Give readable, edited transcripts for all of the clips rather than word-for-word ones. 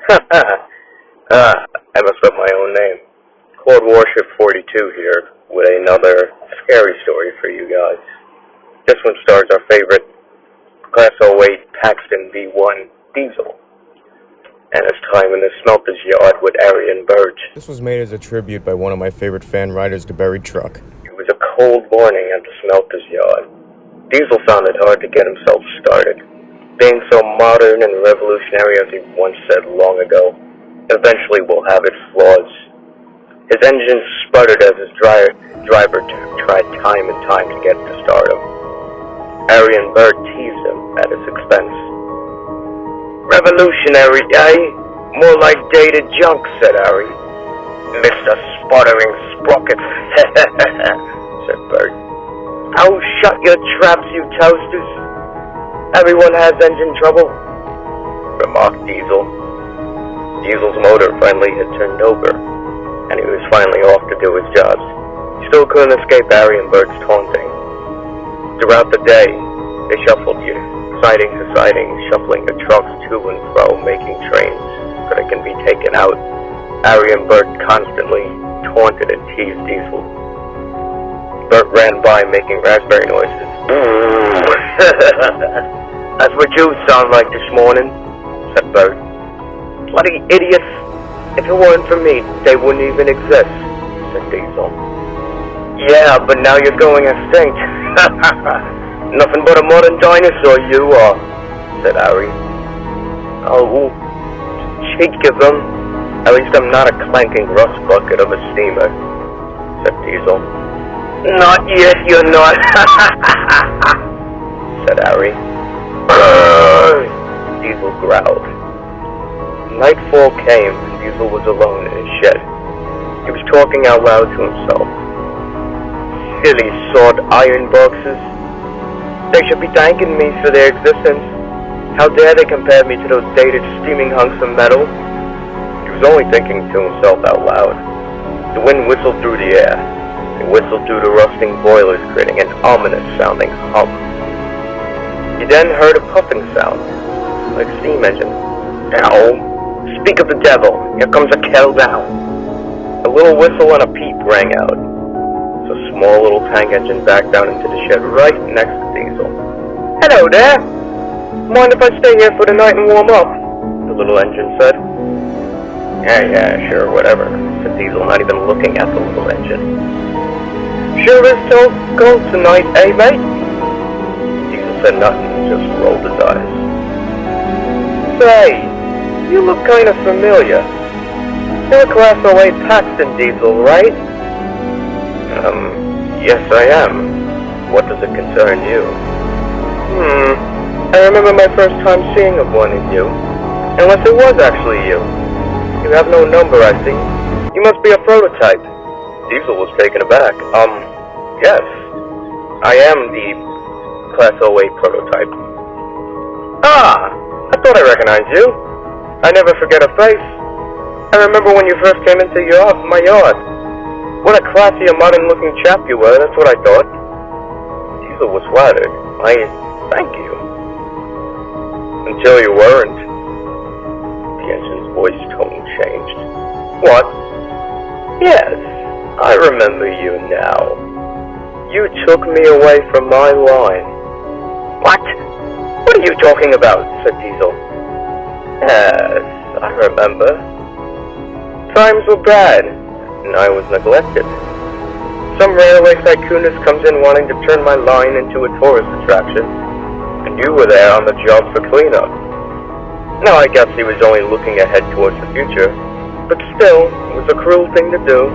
I messed up my own name. Claude Warship 42 here with another scary story for you guys. This one stars our favorite Class 08 Paxton V1 Diesel and his time in the smelter's yard with Arian Burge. This was made as a tribute by one of my favorite fan riders, the Buried Truck. It was a cold morning at the smelter's yard. Diesel found it hard to get himself started. Being so modern and revolutionary, as he once said long ago, eventually will have its flaws. His engine sputtered as his driver tried time and time to get it to start him. Arian Bird teased him at his expense. "Revolutionary, eh? More like dated junk," said Ari. "Mr. Sputtering Sprocket," said Bird. "Oh, shut your traps, you toasters. Everyone has engine trouble," remarked Diesel. Diesel's motor finally had turned over, and he was finally off to do his jobs. He still couldn't escape Arian Bird's taunting. Throughout the day, they shuffled siding to siding, shuffling the trucks to and fro, making trains so they can be taken out. Arian Bird constantly taunted and teased Diesel. Bert ran by making raspberry noises. "That's what you sound like this morning," said Bert. "Bloody idiots. If it weren't for me, they wouldn't even exist," said Diesel. "Yeah, but now you're going extinct." "Nothing but a modern dinosaur you are," said Ari. "Oh, cheek of them. At least I'm not a clanking rust bucket of a steamer," said Diesel. "Not yet, you're not," said Ari. Diesel growled. Nightfall came, and Diesel was alone in his shed. He was talking out loud to himself. "Silly sawed iron boxes. They should be thanking me for their existence. How dare they compare me to those dated, steaming hunks of metal?" He was only thinking to himself out loud. The wind whistled through the air. It whistled through the rusting boilers, creating an ominous-sounding hum. He then heard a puffing sound, like a steam engine. "Ow! Speak of the devil! Here comes a kettle down!" A little whistle and a peep rang out. A small little tank engine backed down into the shed right next to Diesel. "Hello there! Mind if I stay here for the night and warm up?" the little engine said. Yeah, sure, whatever," said Diesel, not even looking at the little engine. "Sure is so cold tonight, eh, mate?" Diesel said nothing, just rolled his eyes. "Say, you look kind of familiar. You're a Class 08 Paxton Diesel, right?" Yes I am. What does it concern you?" I remember my first time seeing one of you. Unless it was actually you. You have no number, I see. You must be a prototype." Diesel was taken aback. Yes. I am the Class 08 prototype." "Ah! I thought I recognized you. I never forget a face. I remember when you first came into my yard. What a classy and modern-looking chap you were, that's what I thought." Diesel was flattered. Thank you." "Until you weren't." The engine's voice tone changed. "What?" "Yes, I remember you now. You took me away from my line." "What? What are you talking about?" said Diesel. "Yes, I remember. Times were bad, and I was neglected. Some railway tycoonist comes in wanting to turn my line into a tourist attraction, and you were there on the job for cleanup. Now I guess he was only looking ahead towards the future, but still, it was a cruel thing to do.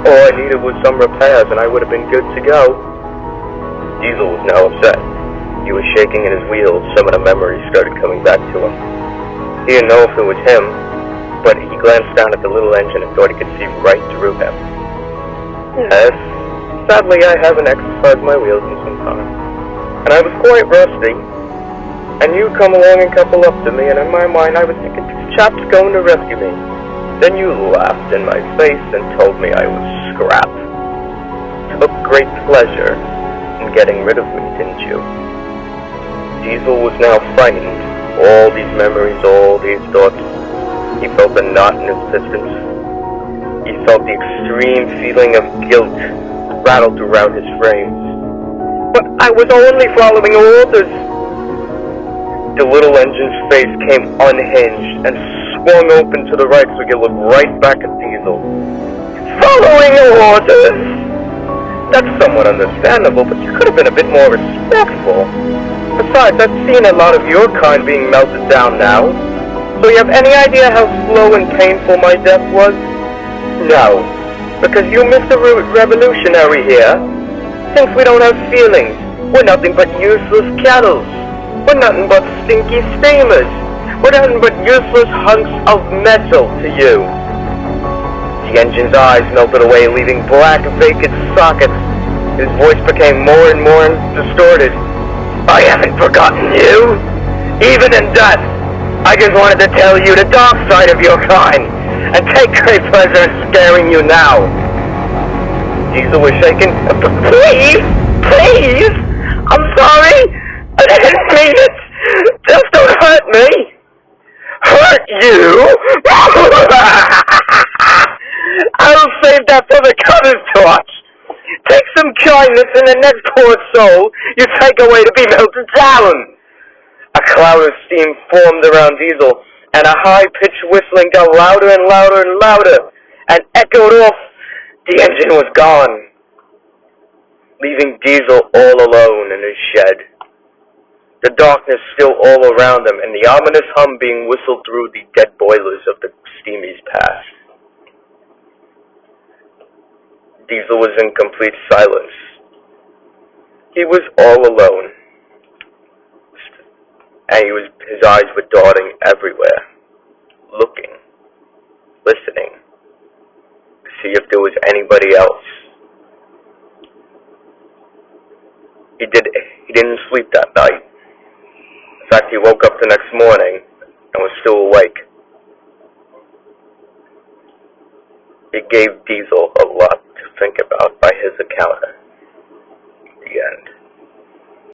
All I needed was some repairs, and I would have been good to go." Diesel was now upset. He was shaking in his wheels. Some of the memories started coming back to him. He didn't know if it was him, but he glanced down at the little engine and thought he could see right through him. "Yes, sadly I haven't exercised my wheels in some time, and I was quite rusty. And you come along and couple up to me, and in my mind I was thinking, this chap's going to rescue me. Then you laughed in my face and told me I was scrap. Took great pleasure in getting rid of me, didn't you?" Diesel was now frightened. All these memories, all these thoughts. He felt a knot in his pistons. He felt the extreme feeling of guilt rattle throughout his frames. But I was only following orders. The little engine's face came unhinged and swung open to the right so he could look right back at Diesel. Following orders? That's somewhat understandable, but you could have been a bit more respectful. Besides, I've seen a lot of your kind being melted down now. So you have any idea how slow and painful my death was? No, because you, Mr. Revolutionary here, thinks we don't have feelings. We're nothing but useless kettles. We're nothing but stinky steamers. We're nothing but useless hunks of metal to you. The engine's eyes melted away, leaving black, vacant sockets. His voice became more and more distorted. I haven't forgotten you. Even in death, I just wanted to tell you the dark side of your kind, and take great pleasure in scaring you now. Diesel was shaking. Please! Please! I'm sorry! I didn't mean it! Just don't hurt me! Hurt you? I'll save that for the colors torch! Take some kindness in the next poor soul you take away to be melted down! A cloud of steam formed around Diesel, and a high-pitched whistling got louder and louder and louder, and echoed off. The engine was gone, leaving Diesel all alone in his shed. The darkness still all around him, and the ominous hum being whistled through the dead boilers of the steamies past. Diesel was in complete silence. He was all alone, and his eyes were darting everywhere, looking, listening, to see if there was anybody else. He didn't sleep that night. In fact, he woke up the next morning and was still awake. It gave Diesel a lot to think about by his account. The end.